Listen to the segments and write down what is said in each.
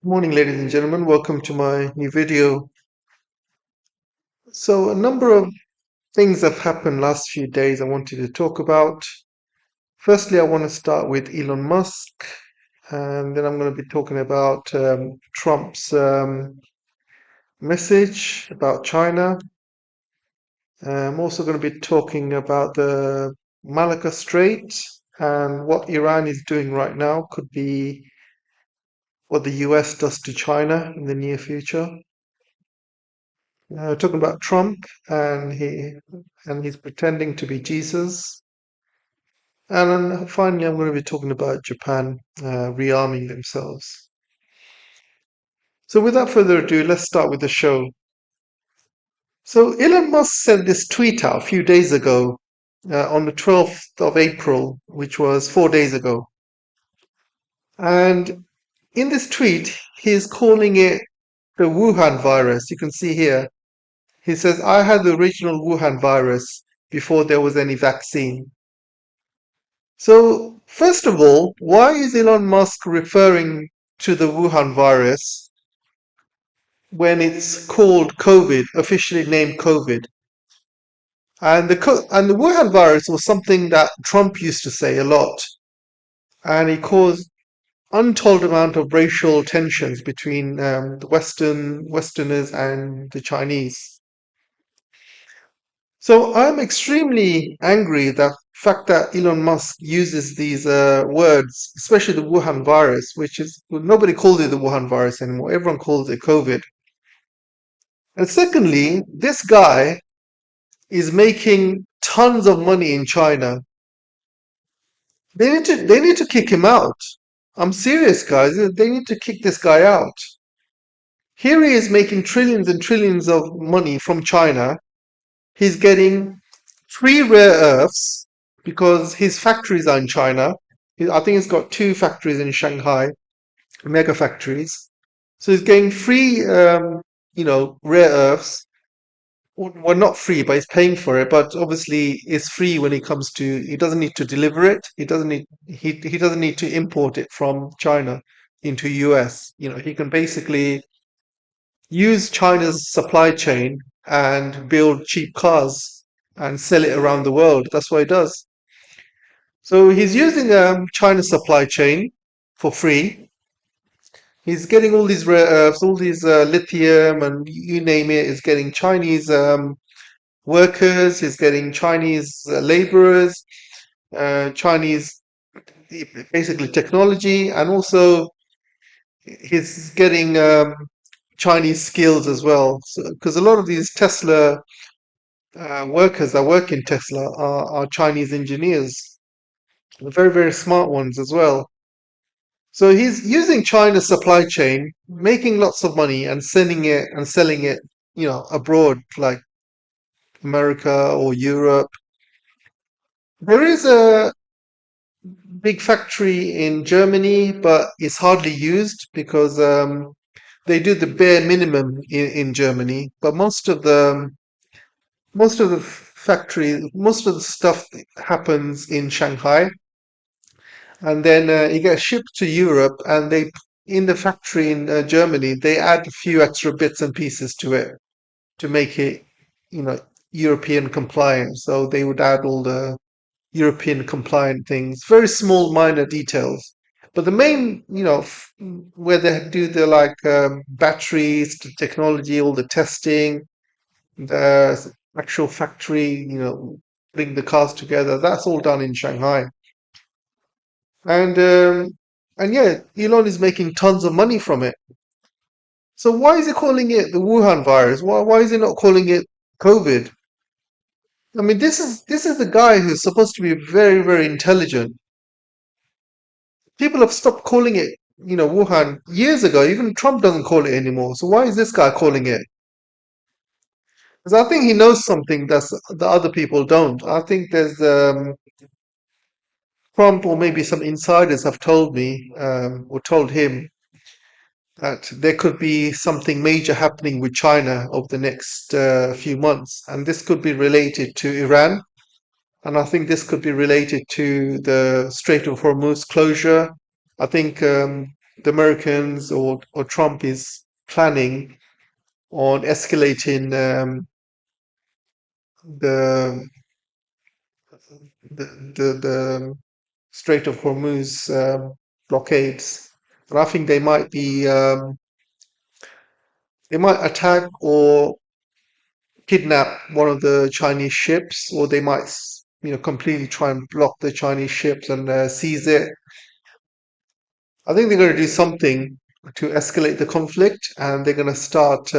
Morning, ladies and gentlemen. Welcome to my new video. So, a number of things have happened last few days I wanted to talk about. Firstly, I want to start with Elon Musk, and then I'm going to be talking about Trump's message about China. I'm also going to be talking about the Malacca Strait and what Iran is doing right now could be what the US does to China in the near future. Talking about Trump and he's pretending to be Jesus. And then finally, I'm going to be talking about Japan rearming themselves. So without further ado, let's start with the show. So Elon Musk sent this tweet out a few days ago on the 12th of April, which was 4 days ago. And in this tweet, he's calling it the Wuhan virus. You can see here. He says, I had the original Wuhan virus before there was any vaccine. So, first of all, why is Elon Musk referring to the Wuhan virus when it's called COVID, officially named COVID? And the Wuhan virus was something that Trump used to say a lot, and it caused untold amount of racial tensions between the Westerners and the Chinese. So I'm extremely angry that fact that Elon Musk uses these words, especially the Wuhan virus, which is well, nobody calls it the Wuhan virus anymore. Everyone calls it COVID. And secondly, this guy is making tons of money in China. They need to kick him out. I'm serious, guys. They need to kick this guy out. Here he is making trillions and trillions of money from China. He's getting free rare earths because his factories are in China. I think he's got two factories in Shanghai, mega factories. So he's getting free, rare earths. Well, not free, but he's paying for it. But obviously, it's free when it comes to. He doesn't need to deliver it. He doesn't need to import it from China into US. He can basically use China's supply chain and build cheap cars and sell it around the world. That's what he does. So he's using China's supply chain for free. He's getting all these rare earths, all these lithium, and you name it. Is getting Chinese workers. He's getting Chinese laborers, Chinese basically technology, and also he's getting Chinese skills as well. Because a lot of these Tesla workers that work in Tesla are Chinese engineers, very, very smart ones as well. So he's using China's supply chain, making lots of money and sending it and selling it, abroad, like America or Europe. There is a big factory in Germany, but it's hardly used because they do the bare minimum in Germany. But most of the factory, most of the stuff happens in Shanghai, and then it gets shipped to Europe, and they in the factory in Germany they add a few extra bits and pieces to it to make it, you know, European compliant. So they would add all the European compliant things, very small, minor details. But the main, where they do the like batteries, the technology, all the testing, the actual factory, putting the cars together, that's all done in Shanghai. And yeah, Elon is making tons of money from it. So why is he calling it the Wuhan virus? Why is he not calling it COVID? I mean, this is the guy who's supposed to be very, very intelligent. People have stopped calling it, Wuhan years ago. Even Trump doesn't call it anymore. So why is this guy calling it? Because I think he knows something that other people don't. I think there's Trump or maybe some insiders have told me or told him that there could be something major happening with China over the next few months, and this could be related to Iran, and I think this could be related to the Strait of Hormuz closure. I think the Americans or Trump is planning on escalating the the Strait of Hormuz blockades. And I think they might attack or kidnap one of the Chinese ships, or they might completely try and block the Chinese ships and seize it. I think they're going to do something to escalate the conflict, and they're going to start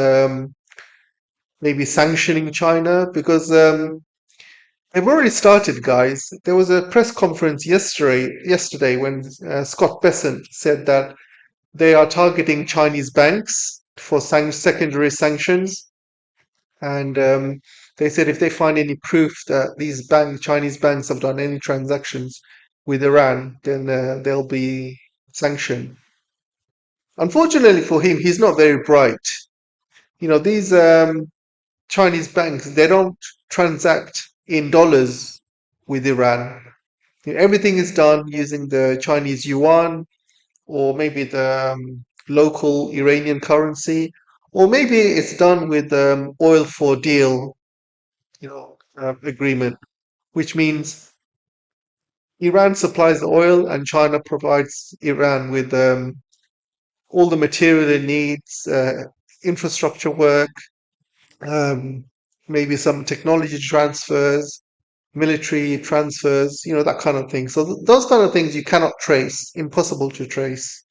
maybe sanctioning China because they've already started, guys. There was a press conference yesterday when Scott Bessent said that they are targeting Chinese banks for secondary sanctions, and they said if they find any proof that these Chinese banks have done any transactions with Iran, then they'll be sanctioned. Unfortunately for him, he's not very bright. These Chinese banks, they don't transact in dollars with Iran. Everything is done using the Chinese yuan or maybe the local Iranian currency, or maybe it's done with oil for deal, agreement, which means Iran supplies the oil and China provides Iran with all the material it needs, infrastructure work, um, maybe some technology transfers, military transfers, that kind of thing. So those kind of things you cannot trace, impossible to trace.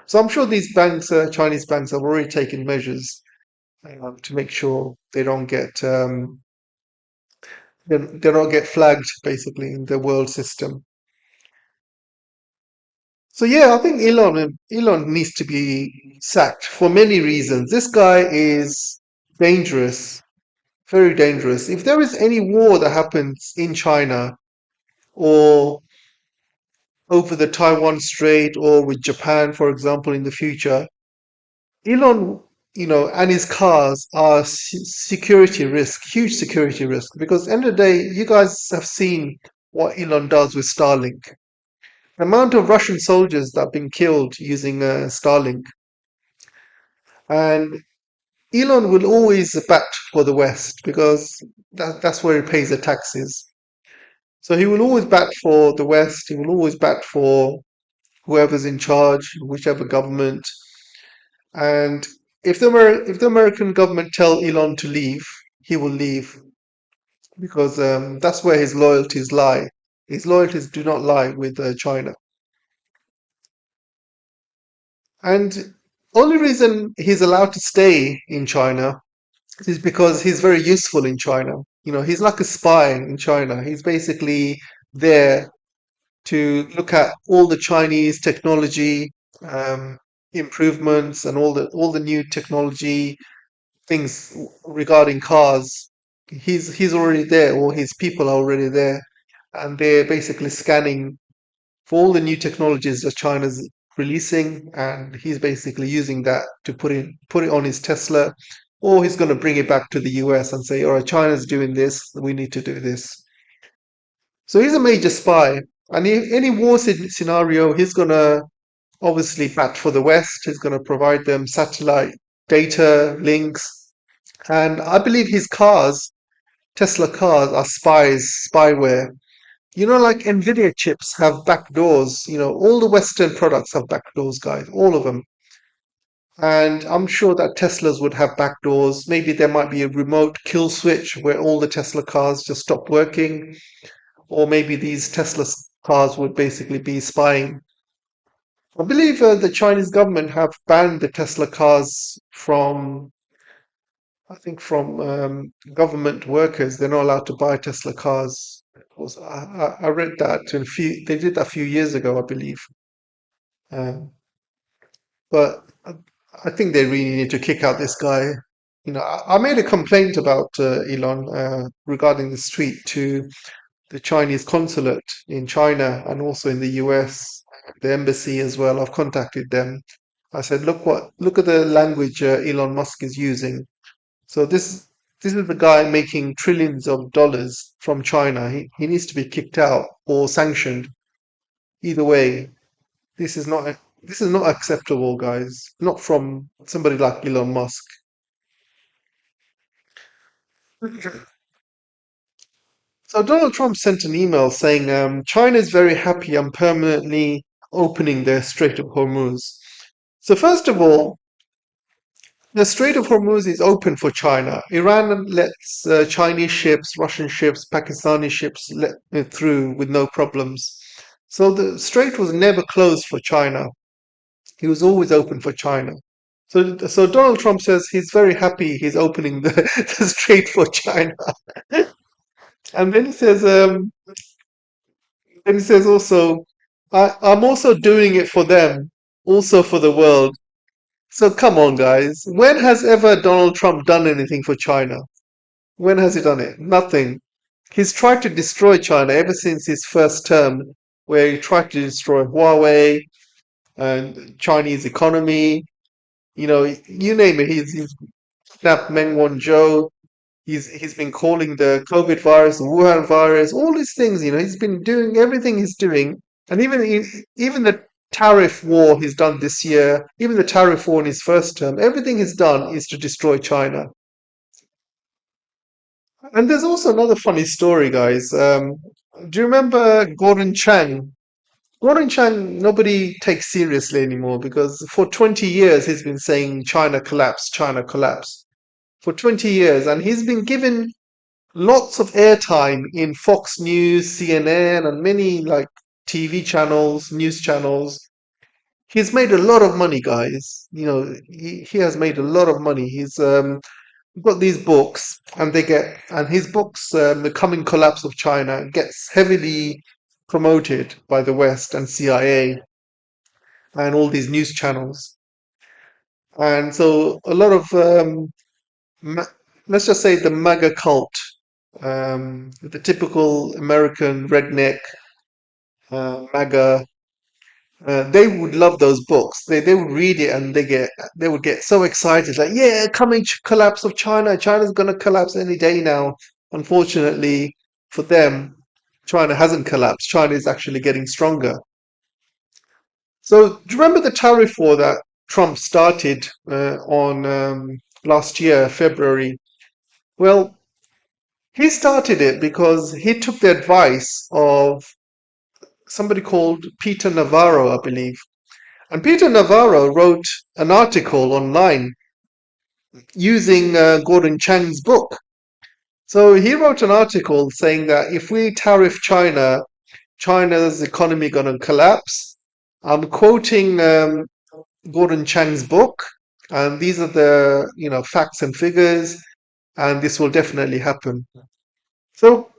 So I'm sure these banks, Chinese banks, have already taken measures to make sure they don't get flagged basically in the world system. So yeah, I think Elon needs to be sacked for many reasons. This guy is dangerous, very dangerous. If there is any war that happens in China or over the Taiwan Strait or with Japan, for example, in the future, Elon, and his cars are security risk, huge security risk. Because at the end of the day, you guys have seen what Elon does with Starlink. The amount of Russian soldiers that have been killed using Starlink, and Elon will always bat for the West because that's where he pays the taxes. So he will always bat for the West. He will always bat for whoever's in charge, whichever government. And if the American government tell Elon to leave, he will leave because that's where his loyalties lie. His loyalties do not lie with China. And only reason he's allowed to stay in China is because he's very useful in China. He's like a spy in China. He's basically there to look at all the Chinese technology um, improvements and all the new technology things regarding cars. He's already there, or his people are already there, and they're basically scanning for all the new technologies that China's releasing, and he's basically using that to put it on his Tesla, or he's going to bring it back to the US and say, "All right, China's doing this, we need to do this." So he's a major spy, and any war scenario, he's going to obviously bat for the West. He's going to provide them satellite data links, and I believe his cars, Tesla cars, are spyware. Like Nvidia chips have back doors. All the Western products have back doors, guys, all of them. And I'm sure that Teslas would have back doors. Maybe there might be a remote kill switch where all the Tesla cars just stop working. Or maybe these Tesla cars would basically be spying. I believe the Chinese government have banned the Tesla cars I think from government workers. They're not allowed to buy Tesla cars. I read that they did that a few years ago, I believe. Um, but I think they really need to kick out this guy. I made a complaint about Elon regarding the tweet to the Chinese consulate in China and also in the US, the embassy as well. I've contacted them. I said, look at the language Elon Musk is using. So this is the guy making trillions of dollars from China. He needs to be kicked out or sanctioned. Either way, this is not. This is not acceptable, guys. Not from somebody like Elon Musk. So Donald Trump sent an email saying China is very happy I'm permanently opening the Strait of Hormuz. So first of all, the Strait of Hormuz is open for China. Iran lets Chinese ships, Russian ships, Pakistani ships let it through with no problems. So the strait was never closed for China. He was always open for China. So Donald Trump says he's very happy he's opening the strait for China. And then he says also, I'm also doing it for them, also for the world. So come on, guys. When has ever Donald Trump done anything for China? When has he done it? Nothing. He's tried to destroy China ever since his first term, where he tried to destroy Huawei and Chinese economy. You know, you name it. He's snapped Meng Wanzhou. He's been calling the COVID virus, the Wuhan virus, all these things. You know, he's been doing everything he's doing, and even the tariff war he's done this year, even the tariff war in his first term, everything he's done is to destroy China. And there's also another funny story, guys. Do you remember Gordon Chang? Gordon Chang, nobody takes seriously anymore because for 20 years he's been saying China collapse, China collapse. For 20 years, and he's been given lots of airtime in Fox News, CNN, and many like TV channels, news channels. He's made a lot of money, guys. You know, he has made a lot of money. He's got these books, and his books, The Coming Collapse of China, gets heavily promoted by the West and CIA and all these news channels. And so a lot of ma- let's just say the MAGA cult, the typical American redneck MAGA, they would love those books. They would read it and they would get so excited, like, yeah, coming collapse of China. China's gonna collapse any day now. Unfortunately for them, China hasn't collapsed. China is actually getting stronger. So do you remember the tariff war that Trump started on last year, February? Well, he started it because he took the advice of somebody called Peter Navarro, I believe. And Peter Navarro wrote an article online using Gordon Chang's book. So he wrote an article saying that if we tariff China, China's economy going to collapse. I'm quoting Gordon Chang's book, and these are the facts and figures, and this will definitely happen. So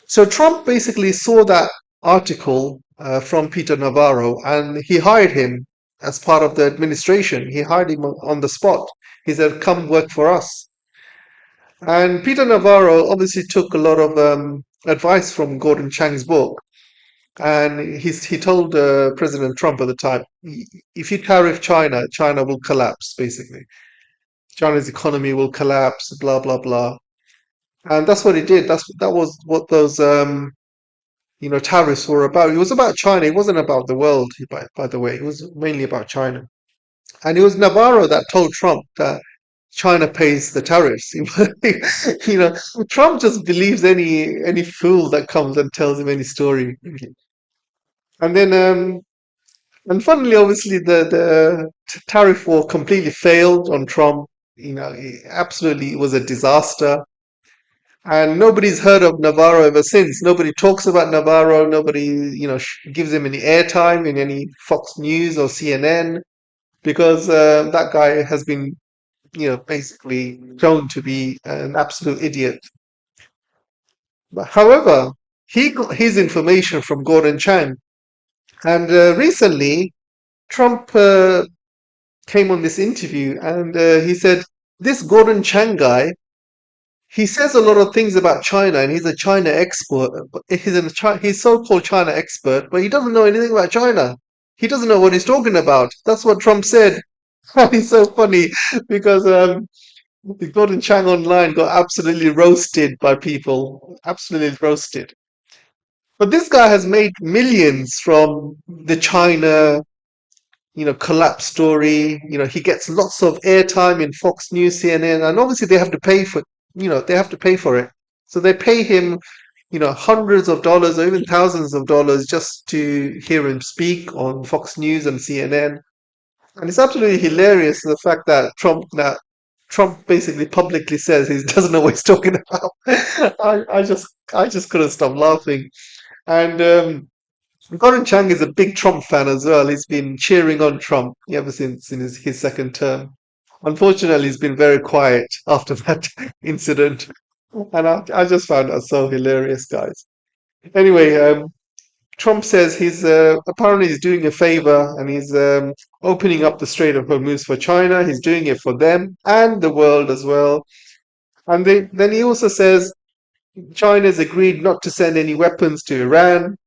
So Trump basically saw that article from Peter Navarro and he hired him as part of the administration. He hired him on the spot. He said, "Come work for us." And Peter Navarro obviously took a lot of advice from Gordon Chang's book. And he told President Trump at the time, if you tariff China, China will collapse, basically. China's economy will collapse, blah, blah, blah. And that's what he did. That was what those tariffs were about. It was about China. It wasn't about the world, by the way. It was mainly about China. And it was Navarro that told Trump that China pays the tariffs. You know, Trump just believes any fool that comes and tells him any story. And then, and funnily, obviously, the tariff war completely failed on Trump. Absolutely, it was a disaster. And nobody's heard of Navarro ever since. Nobody talks about Navarro. Nobody, gives him any airtime in any Fox News or CNN because that guy has been, basically shown to be an absolute idiot. But however, he got his information from Gordon Chang, and recently Trump came on this interview and he said this Gordon Chang guy. He says a lot of things about China, and he's a China expert. He's so-called China expert, but he doesn't know anything about China. He doesn't know what he's talking about. That's what Trump said. And it's so funny because the Gordon Chang online got absolutely roasted by people, absolutely roasted. But this guy has made millions from the China collapse story. He gets lots of airtime in Fox News, CNN, and obviously they have to pay for, they have to pay for it. So they pay him, hundreds of dollars or even thousands of dollars just to hear him speak on Fox News and CNN. And it's absolutely hilarious the fact that Trump basically publicly says he doesn't know what he's talking about. I just couldn't stop laughing. And Gordon Chang is a big Trump fan as well. He's been cheering on Trump ever since in his second term. Unfortunately, he's been very quiet after that incident. And I just found that so hilarious, guys. Anyway, Trump says he's doing a favor and he's opening up the Strait of Hormuz for China. He's doing it for them and the world as well. And then he also says China's agreed not to send any weapons to Iran.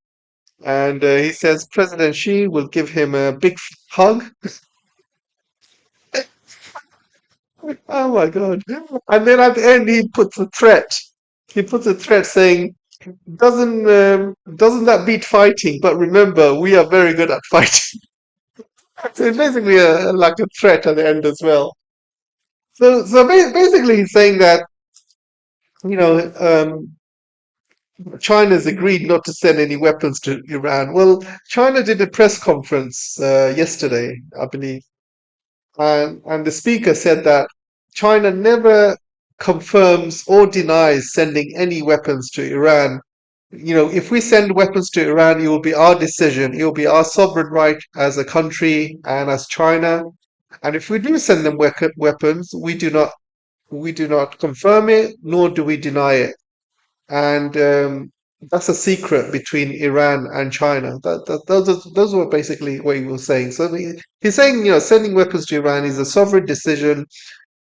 And he says President Xi will give him a big hug. Oh my God. And then at the end, he puts a threat. He puts a threat saying, doesn't that beat fighting? But remember, we are very good at fighting. So it's basically like a threat at the end as well. So basically, he's saying that, you know, China's agreed not to send any weapons to Iran. Well, China did a press conference yesterday, I believe, and the speaker said that China never confirms or denies sending any weapons to Iran. If we send weapons to Iran, it will be our decision. It will be our sovereign right as a country and as China. And if we do send them weapons, we do not confirm it, nor do we deny it. And that's a secret between Iran and China. Those were basically what he was saying. So he's saying, sending weapons to Iran is a sovereign decision,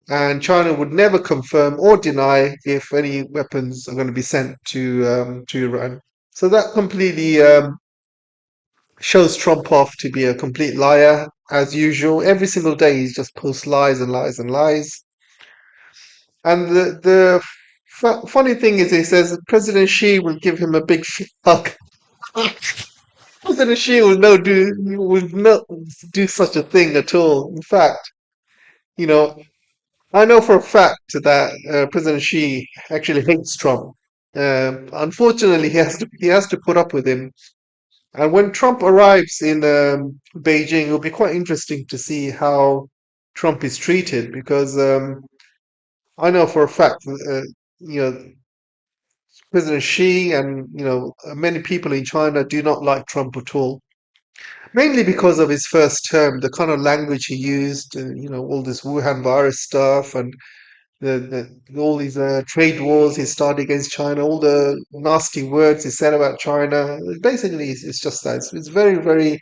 and China would never confirm or deny if any weapons are going to be sent to Iran. So that completely shows Trump off to be a complete liar, as usual. Every single day, he just posts lies and lies and lies. And the funny thing is, he says President Xi will give him a big hug. President Xi will not do such a thing at all. In fact, you know, I know for a fact that President Xi actually hates Trump. Unfortunately, he has to put up with him. And when Trump arrives in Beijing, it'll be quite interesting to see how Trump is treated because I know for a fact, you know, President Xi and many people in China do not like Trump at all. Mainly because of his first term, the kind of language he used, all this Wuhan virus stuff, and all these trade wars he started against China, all the nasty words he said about China. Basically, it's just that. It's very, very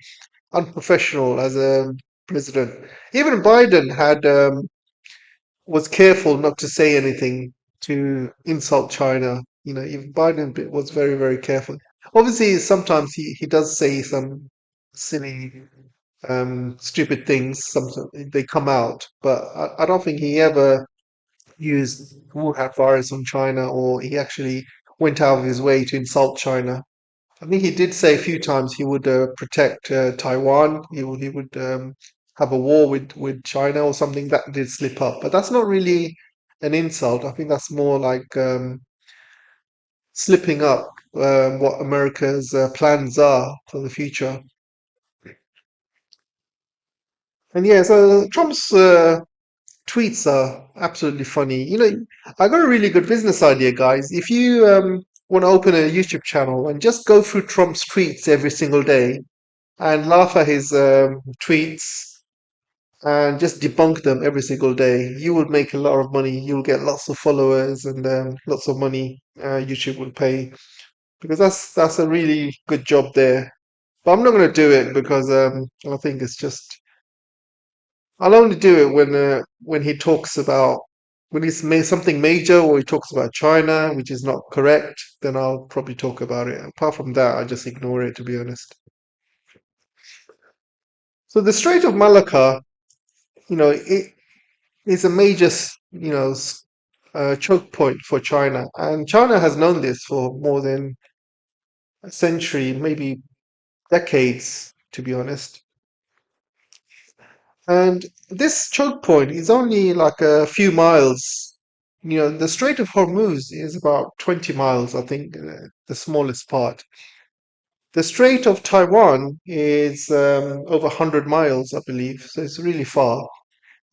unprofessional as a president. Even Biden was careful not to say anything to insult China. Even Biden was very, very careful. Obviously, sometimes he does say some silly, stupid things. Sometimes they come out, but I don't think he ever used Wuhan virus on China, or he actually went out of his way to insult China. I think he did say a few times he would protect Taiwan. He would have a war with China or something. That did slip up, but that's not really an insult. I think that's more like slipping up what America's plans are for the future. And yeah, so Trump's tweets are absolutely funny. I got a really good business idea, guys. If you want to open a YouTube channel and just go through Trump's tweets every single day and laugh at his tweets and just debunk them every single day, you will make a lot of money. You'll get lots of followers and lots of money. YouTube will pay because that's a really good job there. But I'm not going to do it because I think it's just I'll only do it when he talks about when he's made something major or he talks about China, which is not correct, then I'll probably talk about it. Apart from that, I just ignore it, to be honest. So the Strait of Malacca, it is a major, choke point for China, and China has known this for more than a century, maybe decades, to be honest. And this choke point is only like a few miles. The Strait of Hormuz is about 20 miles, I think, the smallest part. The Strait of Taiwan is over 100 miles, I believe, so it's really far.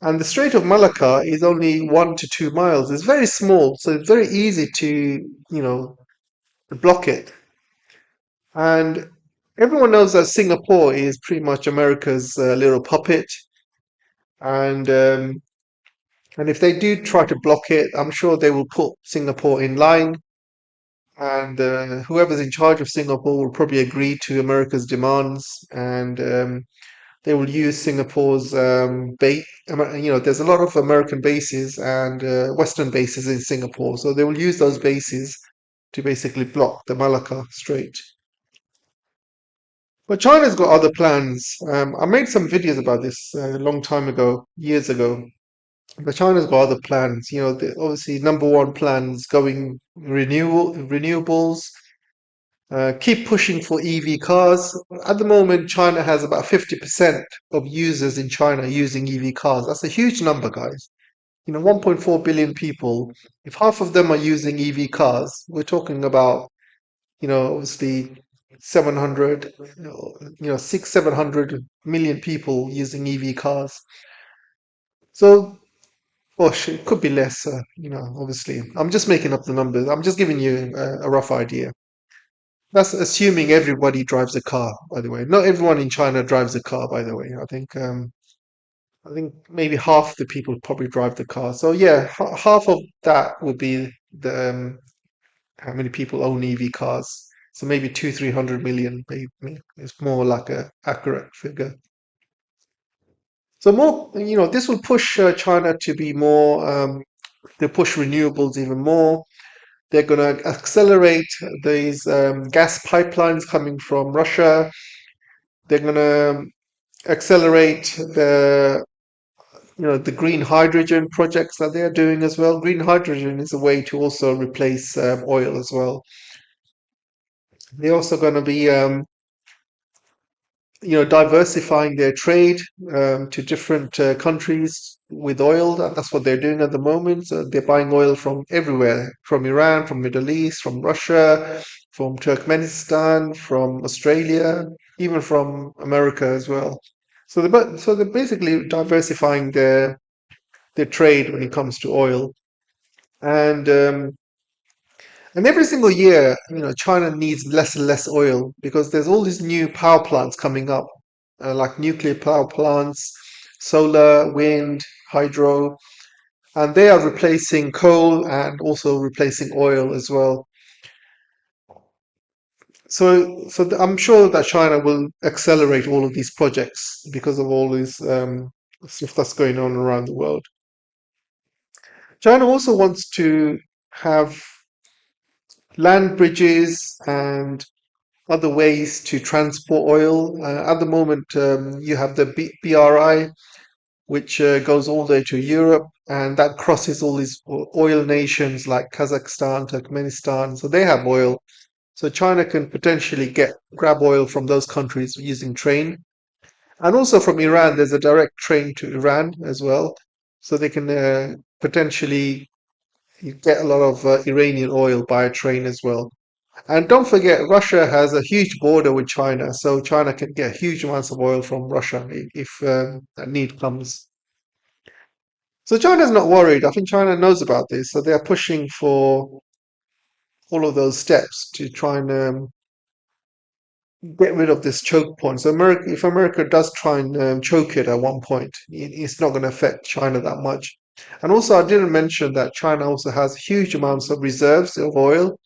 And the Strait of Malacca is only 1 to 2 miles. It's very small, so it's very easy you know, to block it. And everyone knows that Singapore is pretty much America's little puppet. And and if they do try to block it, I'm sure they will put Singapore in line. And whoever's in charge of Singapore will probably agree to America's demands. And they will use Singapore's base. There's a lot of American bases and Western bases in Singapore, so they will use those bases to basically block the Malacca Strait. But China's got other plans. I made some videos about this a long time ago, years ago. But China's got other plans. Obviously, number one plan is going renewables. Keep pushing for EV cars. At the moment, China has about 50% of users in China using EV cars. That's a huge number, guys. 1.4 billion people. If half of them are using EV cars, we're talking about, obviously 700, 700 million people using EV cars. So, gosh, it could be less, obviously. I'm just making up the numbers. I'm just giving you a rough idea. That's assuming everybody drives a car, by the way. Not everyone in China drives a car, by the way. I think maybe half the people probably drive the car. So yeah, half of that would be the how many people own EV cars. So maybe 300 million. Maybe it's more like a accurate figure. So more, this will push China to be more. They push renewables even more. They're going to accelerate these gas pipelines coming from Russia. They're going to accelerate the green hydrogen projects that they're doing as well. Green hydrogen is a way to also replace oil as well. They're also going to be diversifying their trade to different countries with oil. That's what they're doing at the moment. So they're buying oil from everywhere, from Iran, from Middle East, from Russia, from Turkmenistan, from Australia, even from America as well. So they're basically diversifying their trade when it comes to oil. And every single year, China needs less and less oil because there's all these new power plants coming up, like nuclear power plants, solar, wind, hydro, and they are replacing coal and also replacing oil as well. So I'm sure that China will accelerate all of these projects because of all this stuff that's going on around the world. China also wants to have land bridges and other ways to transport oil. At the moment, you have the BRI, which goes all the way to Europe, and that crosses all these oil nations like Kazakhstan, Turkmenistan. So they have oil. So China can potentially grab oil from those countries using train. And also from Iran, there's a direct train to Iran as well. So they can potentially get a lot of Iranian oil by train as well. And don't forget, Russia has a huge border with China, so China can get huge amounts of oil from Russia if that need comes. So China's not worried. I think China knows about this, so they are pushing for all of those steps to try and get rid of this choke point. So if America does try and choke it at one point, it's not going to affect China that much. And also, I didn't mention that China also has huge amounts of reserves of oil.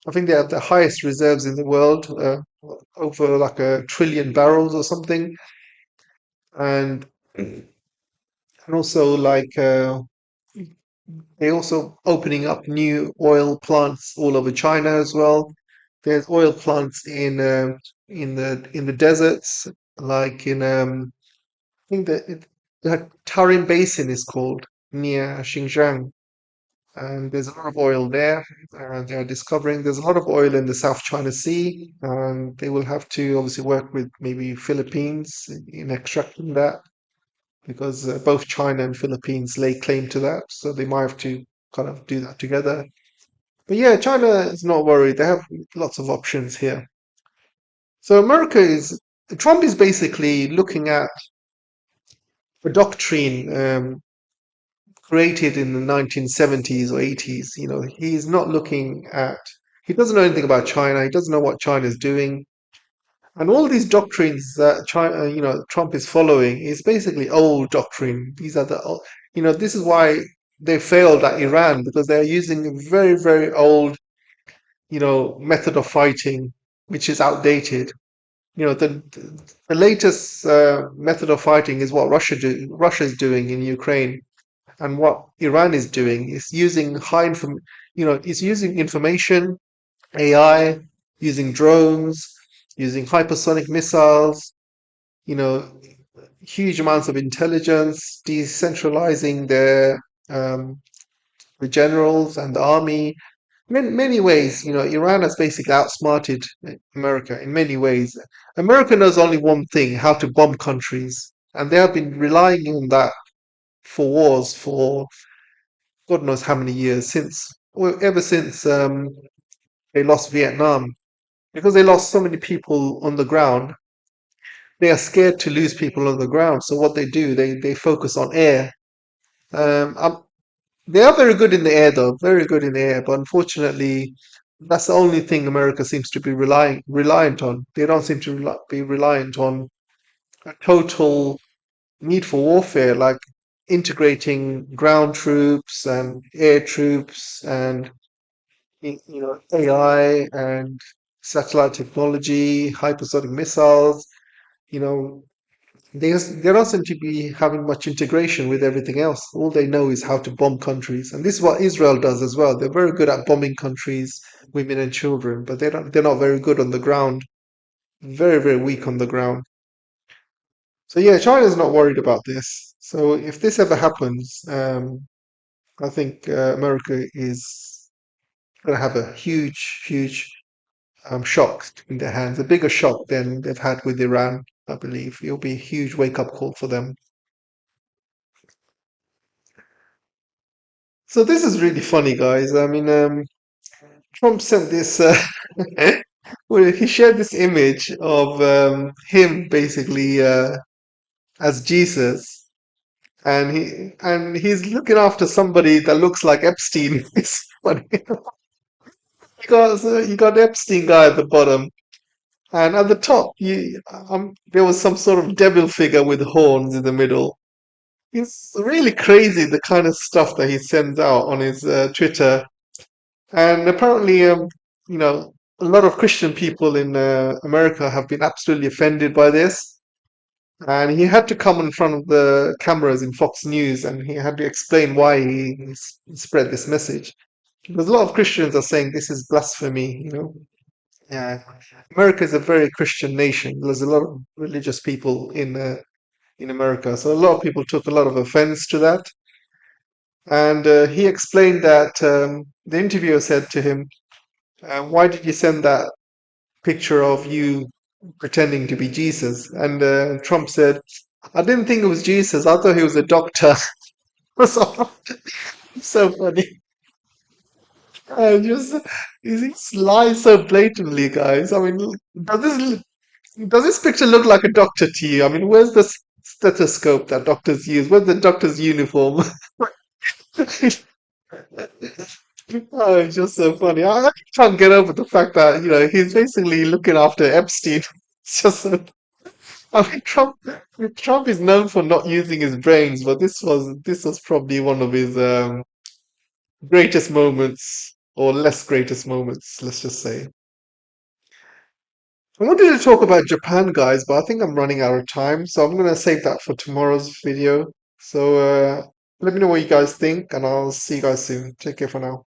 I think they have the highest reserves in the world, over like 1 trillion barrels or something. And also like they also opening up new oil plants all over China as well. There's oil plants in the deserts, like in I think the Tarim Basin is called near Xinjiang. And there's a lot of oil there. They are discovering there's a lot of oil in the South China Sea, and they will have to obviously work with maybe Philippines in extracting that. because both China and Philippines lay claim to that, so they might have to kind of do that together. But yeah, China is not worried. They have lots of options here. So Trump is basically looking at a doctrine created in the 1970s or 80s. He's not looking at, he doesn't know anything about China. He doesn't know what China is doing. And all these doctrines that China, Trump is following is basically old doctrine. These are this is why they failed at Iran, because they're using a very, very old, method of fighting, which is outdated. The latest method of fighting is what Russia is doing in Ukraine, and what Iran is doing is using it's using information, AI, using drones, using hypersonic missiles, you know, huge amounts of intelligence, decentralizing um, the generals and the army. Many ways, Iran has basically outsmarted America in many ways. America knows only one thing: how to bomb countries, and they have been relying on that for wars for God knows how many years well, ever since they lost Vietnam, because they lost so many people on the ground. They are scared to lose people on the ground, so what they do, they focus on air. Um, they are very good in the air, though, very good in the air. But unfortunately, that's the only thing America seems to be reliant on. They don't seem to be reliant on a total need for warfare, like integrating ground troops and air troops and AI and satellite technology, hypersonic missiles. You know, they don't seem to be having much integration with everything else. All they know is how to bomb countries, and this is what Israel does as well. They're very good at bombing countries, women and children, but they're not very good on the ground. Very, very weak on the ground. So yeah, China's not worried about this. So if this ever happens, I think America is going to have a huge, huge shock in their hands, a bigger shock than they've had with Iran. I believe it'll be a huge wake-up call for them. So this is really funny, guys. I mean, Trump sent this. Well, he shared this image of him basically as Jesus, and he's looking after somebody that looks like Epstein. It's funny because you got Epstein guy at the bottom, and at the top, there was some sort of devil figure with horns in the middle. It's really crazy the kind of stuff that he sends out on his Twitter. And apparently, a lot of Christian people in America have been absolutely offended by this. And he had to come in front of the cameras in Fox News and he had to explain why he spread this message. Because a lot of Christians are saying this is blasphemy. Yeah. America is a very Christian nation. There's a lot of religious people in America. So a lot of people took a lot of offense to that. And he explained that the interviewer said to him, why did you send that picture of you pretending to be Jesus? And Trump said, I didn't think it was Jesus. I thought he was a doctor. so, so funny. Just he lies so blatantly, guys. I mean, does this picture look like a doctor to you? I mean, where's the stethoscope that doctors use? Where's the doctor's uniform? Oh, it's just so funny. I can't get over the fact that, he's basically looking after Epstein. It's just so, I mean, Trump is known for not using his brains, but this was probably one of his greatest moments, or less greatest moments, let's just say. I wanted to talk about Japan, guys, but I think I'm running out of time, so I'm gonna save that for tomorrow's video. So let me know what you guys think, and I'll see you guys soon. Take care for now.